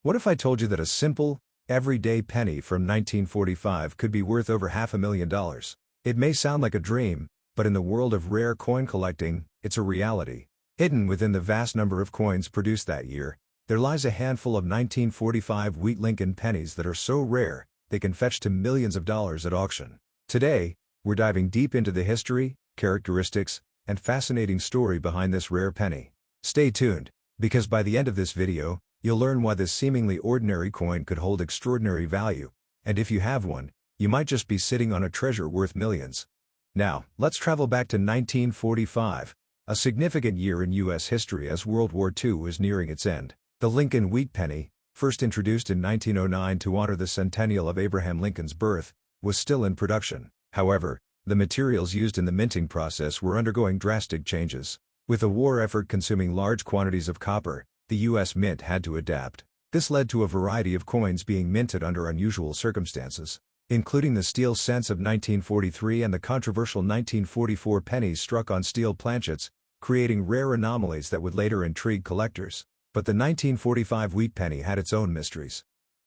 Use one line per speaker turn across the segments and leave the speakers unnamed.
What if I told you that a simple, everyday penny from 1945 could be worth over $500,000? It may sound like a dream, but in the world of rare coin collecting, it's a reality. Hidden within the vast number of coins produced that year, there lies a handful of 1945 wheat Lincoln pennies that are so rare, they can fetch to millions of dollars at auction. Today, we're diving deep into the history, characteristics, and fascinating story behind this rare penny. Stay tuned, because by the end of this video, you'll learn why this seemingly ordinary coin could hold extraordinary value, and if you have one, you might just be sitting on a treasure worth millions. Now, let's travel back to 1945, a significant year in U.S. history as World War II was nearing its end. The Lincoln wheat penny, first introduced in 1909 to honor the centennial of Abraham Lincoln's birth, was still in production. However, the materials used in the minting process were undergoing drastic changes. With the war effort consuming large quantities of copper, the U.S. Mint had to adapt. This led to a variety of coins being minted under unusual circumstances, including the steel cents of 1943 and the controversial 1944 pennies struck on steel planchets, creating rare anomalies that would later intrigue collectors. But the 1945 wheat penny had its own mysteries.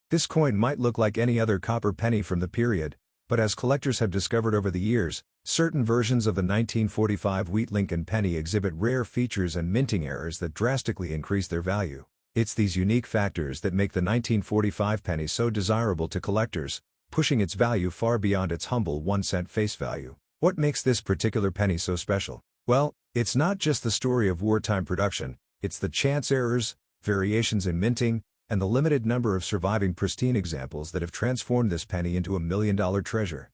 This coin might look like any other copper penny from the period, but as collectors have discovered over the years, certain versions of the 1945 wheat Lincoln penny exhibit rare features and minting errors that drastically increase their value. It's these unique factors that make the 1945 penny so desirable to collectors, pushing its value far beyond its humble 1-cent face value. What makes this particular penny so special? Well, it's not just the story of wartime production, it's the chance errors, variations in minting, and the limited number of surviving pristine examples that have transformed this penny into a million-dollar treasure.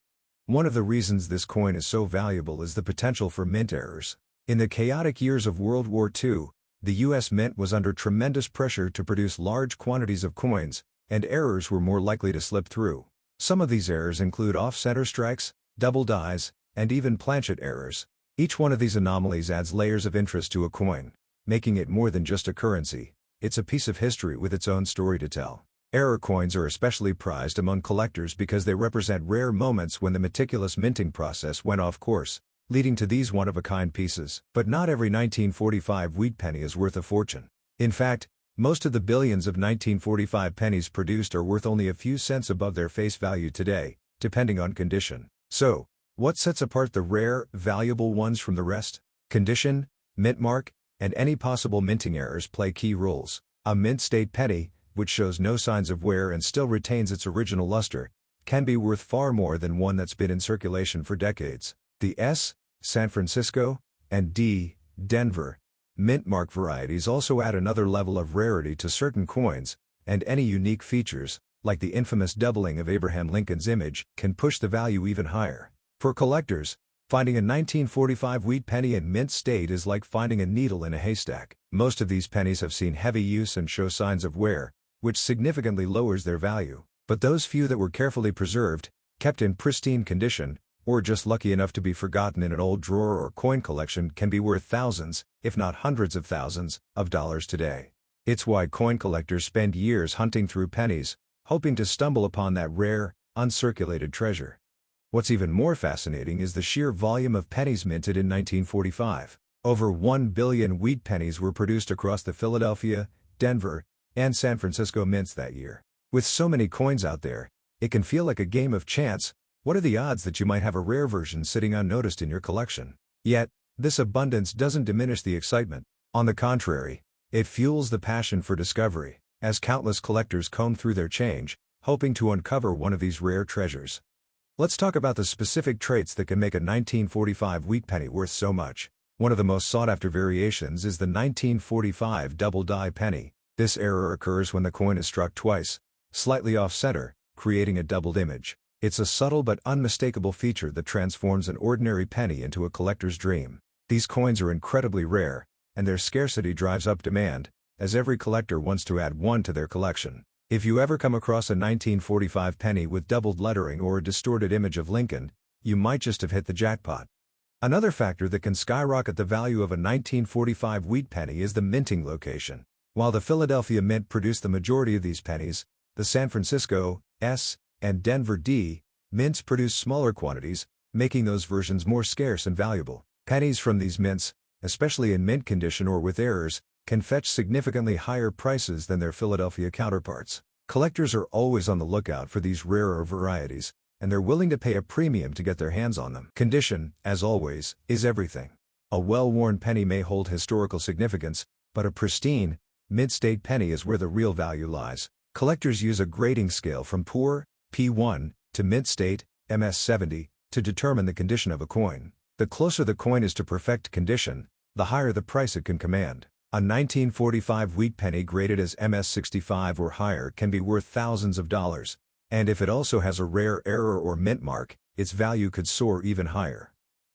One of the reasons this coin is so valuable is the potential for mint errors. In the chaotic years of World War II, the U.S. Mint was under tremendous pressure to produce large quantities of coins, and errors were more likely to slip through. Some of these errors include off-center strikes, double dies, and even planchet errors. Each one of these anomalies adds layers of interest to a coin, making it more than just a currency. It's a piece of history with its own story to tell. Error coins are especially prized among collectors because they represent rare moments when the meticulous minting process went off course, leading to these one-of-a-kind pieces. But not every 1945 wheat penny is worth a fortune. In fact, most of the billions of 1945 pennies produced are worth only a few cents above their face value today, depending on condition. So, what sets apart the rare, valuable ones from the rest? Condition, mint mark, and any possible minting errors play key roles. A mint state penny, which shows no signs of wear and still retains its original luster, can be worth far more than one that's been in circulation for decades. The S, San Francisco, and D, Denver, mint mark varieties also add another level of rarity to certain coins, and any unique features, like the infamous doubling of Abraham Lincoln's image, can push the value even higher. For collectors, finding a 1945 wheat penny in mint state is like finding a needle in a haystack. Most of these pennies have seen heavy use and show signs of wear, which significantly lowers their value. But those few that were carefully preserved, kept in pristine condition, or just lucky enough to be forgotten in an old drawer or coin collection can be worth thousands, if not hundreds of thousands, of dollars today. It's why coin collectors spend years hunting through pennies, hoping to stumble upon that rare, uncirculated treasure. What's even more fascinating is the sheer volume of pennies minted in 1945. Over 1 billion wheat pennies were produced across the Philadelphia, Denver, and San Francisco mints that year. With so many coins out there, it can feel like a game of chance. What are the odds that you might have a rare version sitting unnoticed in your collection? Yet, this abundance doesn't diminish the excitement. On the contrary, it fuels the passion for discovery, as countless collectors comb through their change, hoping to uncover one of these rare treasures. Let's talk about the specific traits that can make a 1945 wheat penny worth so much. One of the most sought-after variations is the 1945 double die penny. This error occurs when the coin is struck twice, slightly off-center, creating a doubled image. It's a subtle but unmistakable feature that transforms an ordinary penny into a collector's dream. These coins are incredibly rare, and their scarcity drives up demand, as every collector wants to add one to their collection. If you ever come across a 1945 penny with doubled lettering or a distorted image of Lincoln, you might just have hit the jackpot. Another factor that can skyrocket the value of a 1945 wheat penny is the minting location. While the Philadelphia Mint produced the majority of these pennies, the San Francisco, S, and Denver D, mints produce smaller quantities, making those versions more scarce and valuable. Pennies from these mints, especially in mint condition or with errors, can fetch significantly higher prices than their Philadelphia counterparts. Collectors are always on the lookout for these rarer varieties, and they're willing to pay a premium to get their hands on them. Condition, as always, is everything. A well-worn penny may hold historical significance, but a pristine, mid-state penny is where the real value lies. Collectors use a grading scale from poor, P1, to mid-state, MS70, to determine the condition of a coin. The closer the coin is to perfect condition, the higher the price it can command. A 1945 wheat penny graded as MS65 or higher can be worth thousands of dollars, and if it also has a rare error or mint mark, its value could soar even higher.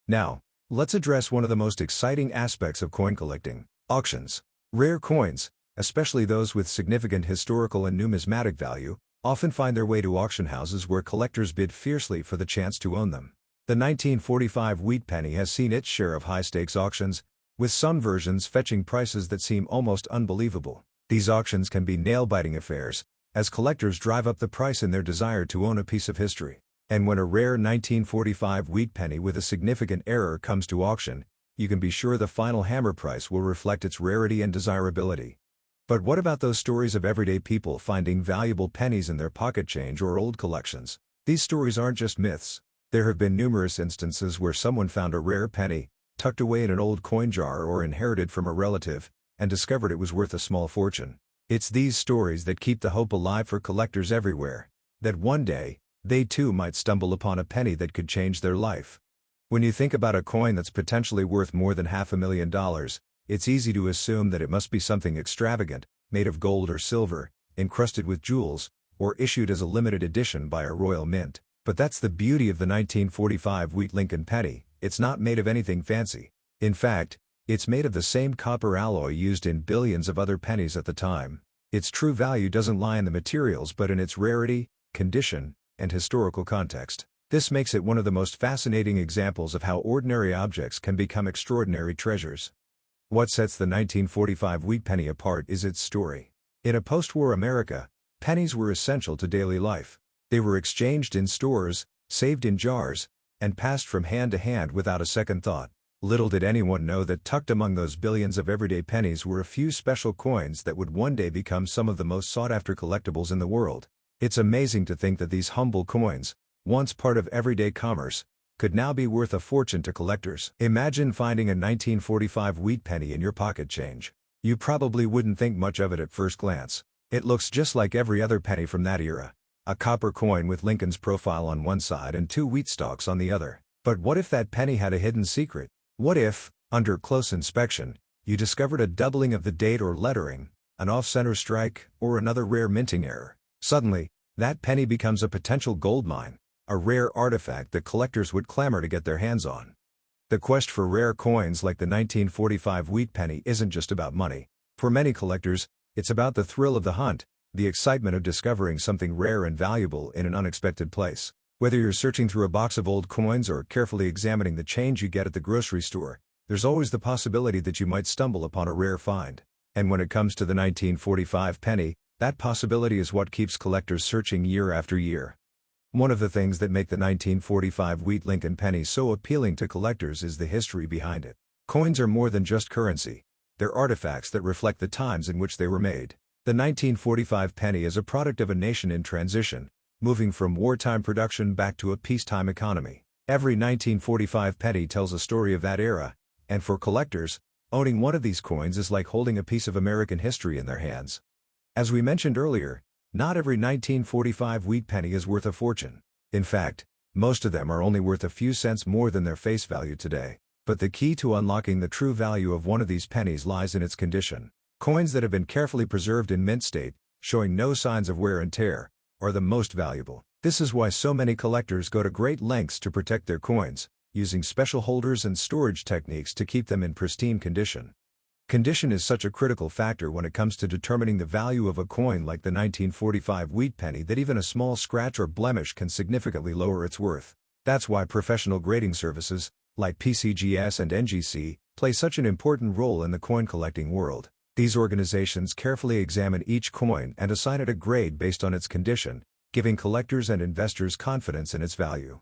Now, let's address one of the most exciting aspects of coin collecting: auctions. Rare coins, especially those with significant historical and numismatic value, often find their way to auction houses where collectors bid fiercely for the chance to own them. The 1945 wheat penny has seen its share of high-stakes auctions, with some versions fetching prices that seem almost unbelievable. These auctions can be nail-biting affairs, as collectors drive up the price in their desire to own a piece of history. And when a rare 1945 wheat penny with a significant error comes to auction, you can be sure the final hammer price will reflect its rarity and desirability. But what about those stories of everyday people finding valuable pennies in their pocket change or old collections? These stories aren't just myths. There have been numerous instances where someone found a rare penny, tucked away in an old coin jar or inherited from a relative, and discovered it was worth a small fortune. It's these stories that keep the hope alive for collectors everywhere, that one day, they too might stumble upon a penny that could change their life. When you think about a coin that's potentially worth more than $500,000, it's easy to assume that it must be something extravagant, made of gold or silver, encrusted with jewels, or issued as a limited edition by a royal mint. But that's the beauty of the 1945 wheat Lincoln penny. It's not made of anything fancy. In fact, it's made of the same copper alloy used in billions of other pennies at the time. Its true value doesn't lie in the materials but in its rarity, condition, and historical context. This makes it one of the most fascinating examples of how ordinary objects can become extraordinary treasures. What sets the 1945 wheat penny apart is its story. In a post-war America, pennies were essential to daily life. They were exchanged in stores, saved in jars, and passed from hand to hand without a second thought. Little did anyone know that tucked among those billions of everyday pennies were a few special coins that would one day become some of the most sought-after collectibles in the world. It's amazing to think that these humble coins, once part of everyday commerce, could now be worth a fortune to collectors. Imagine finding a 1945 wheat penny in your pocket change. You probably wouldn't think much of it at first glance. It looks just like every other penny from that era. A copper coin with Lincoln's profile on one side and 2 wheat stalks on the other. But what if that penny had a hidden secret? What if, under close inspection, you discovered a doubling of the date or lettering, an off-center strike, or another rare minting error? Suddenly, that penny becomes a potential goldmine, a rare artifact that collectors would clamor to get their hands on. The quest for rare coins like the 1945 wheat penny isn't just about money. For many collectors, it's about the thrill of the hunt, the excitement of discovering something rare and valuable in an unexpected place. Whether you're searching through a box of old coins or carefully examining the change you get at the grocery store, there's always the possibility that you might stumble upon a rare find. And when it comes to the 1945 penny, that possibility is what keeps collectors searching year after year. One of the things that make the 1945 wheat Lincoln penny so appealing to collectors is the history behind it. Coins are more than just currency. They're artifacts that reflect the times in which they were made. The 1945 penny is a product of a nation in transition, moving from wartime production back to a peacetime economy. Every 1945 penny tells a story of that era, and for collectors, owning one of these coins is like holding a piece of American history in their hands. As we mentioned earlier, not every 1945 wheat penny is worth a fortune. In fact, most of them are only worth a few cents more than their face value today. But the key to unlocking the true value of one of these pennies lies in its condition. Coins that have been carefully preserved in mint state, showing no signs of wear and tear, are the most valuable. This is why so many collectors go to great lengths to protect their coins, using special holders and storage techniques to keep them in pristine condition. Condition is such a critical factor when it comes to determining the value of a coin like the 1945 wheat penny that even a small scratch or blemish can significantly lower its worth. That's why professional grading services, like PCGS and NGC, play such an important role in the coin collecting world. These organizations carefully examine each coin and assign it a grade based on its condition, giving collectors and investors confidence in its value.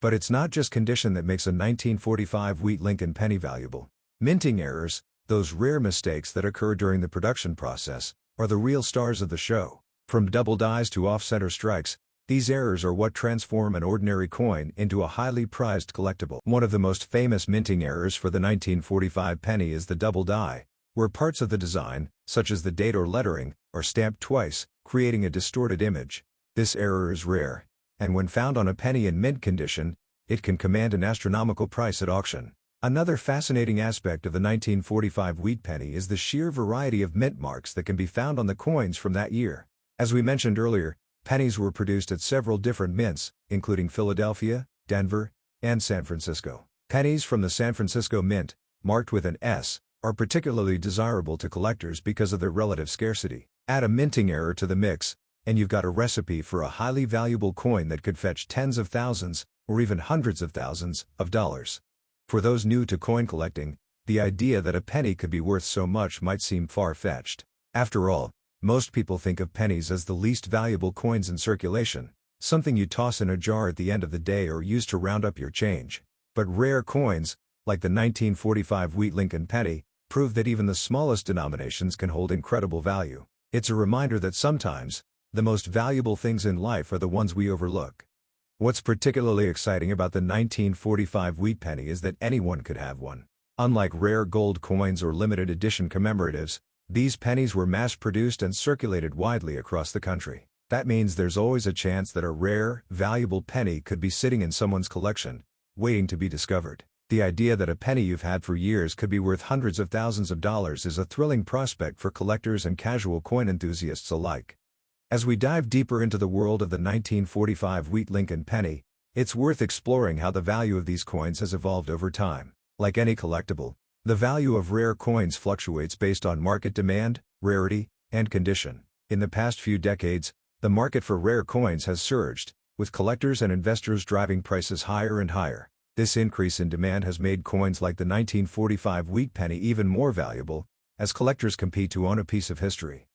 But it's not just condition that makes a 1945 wheat Lincoln penny valuable. Minting errors, Those rare mistakes that occur during the production process are the real stars of the show. From double dies to off-center strikes, these errors are what transform an ordinary coin into a highly prized collectible. One of the most famous minting errors for the 1945 penny is the double die, where parts of the design, such as the date or lettering, are stamped twice, creating a distorted image. This error is rare, and when found on a penny in mint condition, it can command an astronomical price at auction. Another fascinating aspect of the 1945 wheat penny is the sheer variety of mint marks that can be found on the coins from that year. As we mentioned earlier, pennies were produced at several different mints, including Philadelphia, Denver, and San Francisco. Pennies from the San Francisco Mint, marked with an S, are particularly desirable to collectors because of their relative scarcity. Add a minting error to the mix, and you've got a recipe for a highly valuable coin that could fetch tens of thousands, or even hundreds of thousands, of dollars. For those new to coin collecting, the idea that a penny could be worth so much might seem far-fetched. After all, most people think of pennies as the least valuable coins in circulation, something you toss in a jar at the end of the day or use to round up your change. But rare coins, like the 1945 wheat Lincoln penny, prove that even the smallest denominations can hold incredible value. It's a reminder that sometimes, the most valuable things in life are the ones we overlook. What's particularly exciting about the 1945 wheat penny is that anyone could have one. Unlike rare gold coins or limited edition commemoratives, these pennies were mass-produced and circulated widely across the country. That means there's always a chance that a rare, valuable penny could be sitting in someone's collection, waiting to be discovered. The idea that a penny you've had for years could be worth hundreds of thousands of dollars is a thrilling prospect for collectors and casual coin enthusiasts alike. As we dive deeper into the world of the 1945 wheat Lincoln penny, it's worth exploring how the value of these coins has evolved over time. Like any collectible, the value of rare coins fluctuates based on market demand, rarity, and condition. In the past few decades, the market for rare coins has surged, with collectors and investors driving prices higher and higher. This increase in demand has made coins like the 1945 wheat penny even more valuable, as collectors compete to own a piece of history.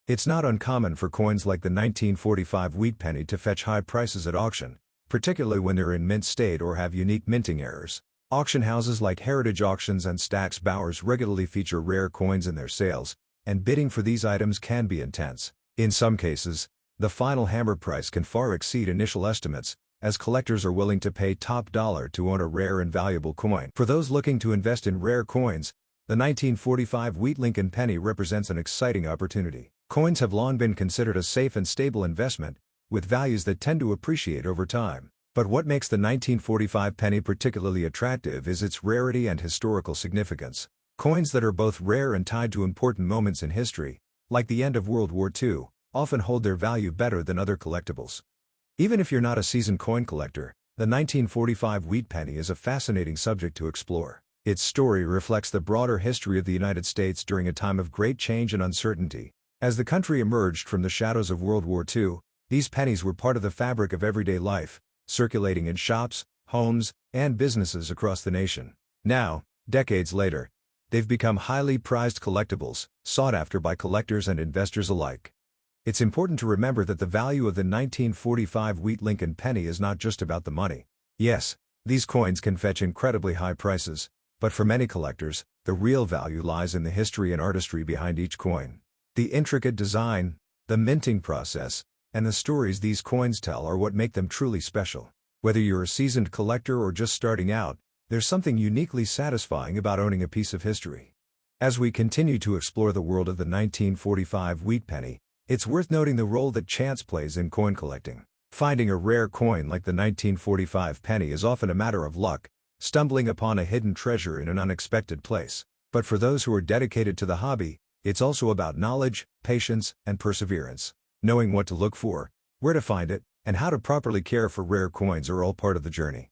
It's not uncommon for coins like the 1945 wheat penny to fetch high prices at auction, particularly when they're in mint state or have unique minting errors. Auction houses like Heritage Auctions and Stack's Bowers regularly feature rare coins in their sales, and bidding for these items can be intense. In some cases, the final hammer price can far exceed initial estimates, as collectors are willing to pay top dollar to own a rare and valuable coin. For those looking to invest in rare coins, the 1945 wheat Lincoln penny represents an exciting opportunity. Coins have long been considered a safe and stable investment, with values that tend to appreciate over time. But what makes the 1945 penny particularly attractive is its rarity and historical significance. Coins that are both rare and tied to important moments in history, like the end of World War II, often hold their value better than other collectibles. Even if you're not a seasoned coin collector, the 1945 wheat penny is a fascinating subject to explore. Its story reflects the broader history of the United States during a time of great change and uncertainty. As the country emerged from the shadows of World War II, these pennies were part of the fabric of everyday life, circulating in shops, homes, and businesses across the nation. Now, decades later, they've become highly prized collectibles, sought after by collectors and investors alike. It's important to remember that the value of the 1945 wheat Lincoln penny is not just about the money. Yes, these coins can fetch incredibly high prices, but for many collectors, the real value lies in the history and artistry behind each coin. The intricate design, the minting process, and the stories these coins tell are what make them truly special. Whether you're a seasoned collector or just starting out, there's something uniquely satisfying about owning a piece of history. As we continue to explore the world of the 1945 wheat penny, it's worth noting the role that chance plays in coin collecting. Finding a rare coin like the 1945 penny is often a matter of luck, stumbling upon a hidden treasure in an unexpected place. But for those who are dedicated to the hobby, it's also about knowledge, patience, and perseverance. Knowing what to look for, where to find it, and how to properly care for rare coins are all part of the journey.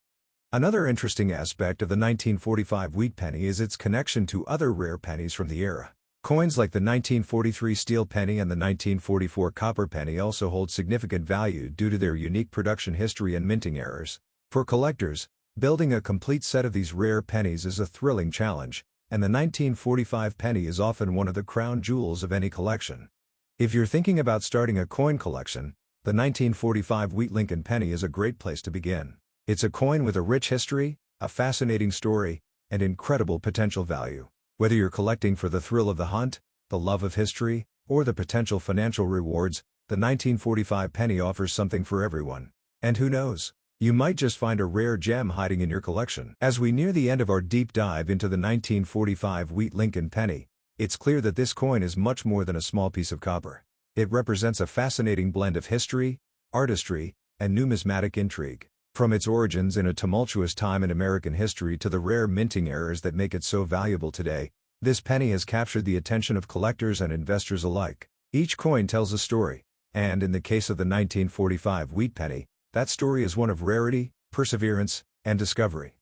Another interesting aspect of the 1945 wheat penny is its connection to other rare pennies from the era. Coins like the 1943 steel penny and the 1944 copper penny also hold significant value due to their unique production history and minting errors. For collectors, building a complete set of these rare pennies is a thrilling challenge, and the 1945 penny is often one of the crown jewels of any collection. If you're thinking about starting a coin collection, the 1945 wheat Lincoln penny is a great place to begin. It's a coin with a rich history, a fascinating story, and incredible potential value. Whether you're collecting for the thrill of the hunt, the love of history, or the potential financial rewards, the 1945 penny offers something for everyone. And who knows? You might just find a rare gem hiding in your collection. As we near the end of our deep dive into the 1945 Wheat Lincoln penny, it's clear that this coin is much more than a small piece of copper. It represents a fascinating blend of history, artistry, and numismatic intrigue. From its origins in a tumultuous time in American history to the rare minting errors that make it so valuable today, this penny has captured the attention of collectors and investors alike. Each coin tells a story, and in the case of the 1945 wheat penny, that story is one of rarity, perseverance, and discovery.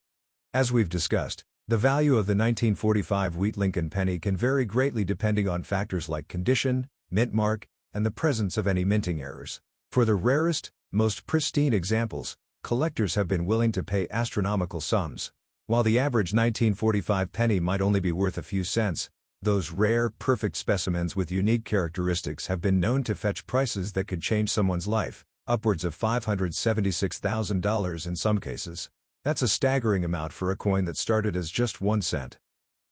As we've discussed, the value of the 1945 Wheat Lincoln penny can vary greatly depending on factors like condition, mint mark, and the presence of any minting errors. For the rarest, most pristine examples, collectors have been willing to pay astronomical sums. While the average 1945 penny might only be worth a few cents, those rare, perfect specimens with unique characteristics have been known to fetch prices that could change someone's life, upwards of $576,000 in some cases. That's a staggering amount for a coin that started as just 1 cent.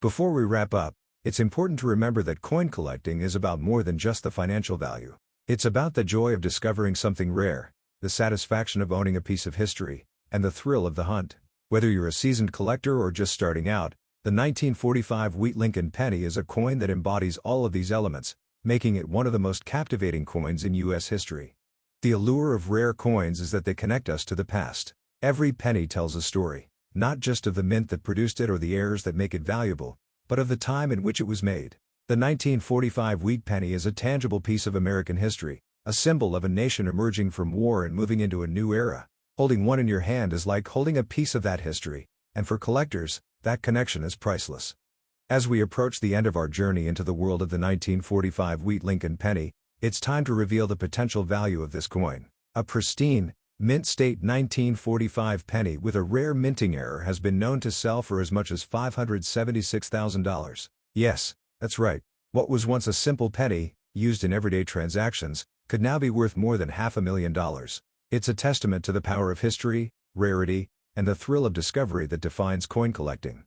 Before we wrap up, it's important to remember that coin collecting is about more than just the financial value. It's about the joy of discovering something rare, the satisfaction of owning a piece of history, and the thrill of the hunt. Whether you're a seasoned collector or just starting out, the 1945 Wheat Lincoln penny is a coin that embodies all of these elements, making it one of the most captivating coins in U.S. history. The allure of rare coins is that they connect us to the past. Every penny tells a story, not just of the mint that produced it or the errors that make it valuable, but of the time in which it was made. The 1945 wheat penny is a tangible piece of American history, a symbol of a nation emerging from war and moving into a new era. Holding one in your hand is like holding a piece of that history, and for collectors, that connection is priceless. As we approach the end of our journey into the world of the 1945 Wheat Lincoln penny, it's time to reveal the potential value of this coin. A pristine, mint-state 1945 penny with a rare minting error has been known to sell for as much as $576,000. Yes, that's right. What was once a simple penny, used in everyday transactions, could now be worth more than $500,000. It's a testament to the power of history, rarity, and the thrill of discovery that defines coin collecting.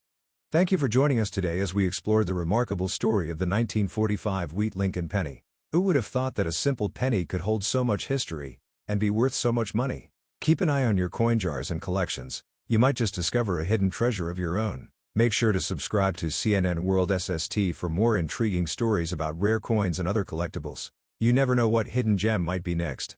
Thank you for joining us today as we explored the remarkable story of the 1945 Wheat Lincoln penny. Who would have thought that a simple penny could hold so much history, and be worth so much money? Keep an eye on your coin jars and collections. You might just discover a hidden treasure of your own. Make sure to subscribe to CNN World SST for more intriguing stories about rare coins and other collectibles. You never know what hidden gem might be next.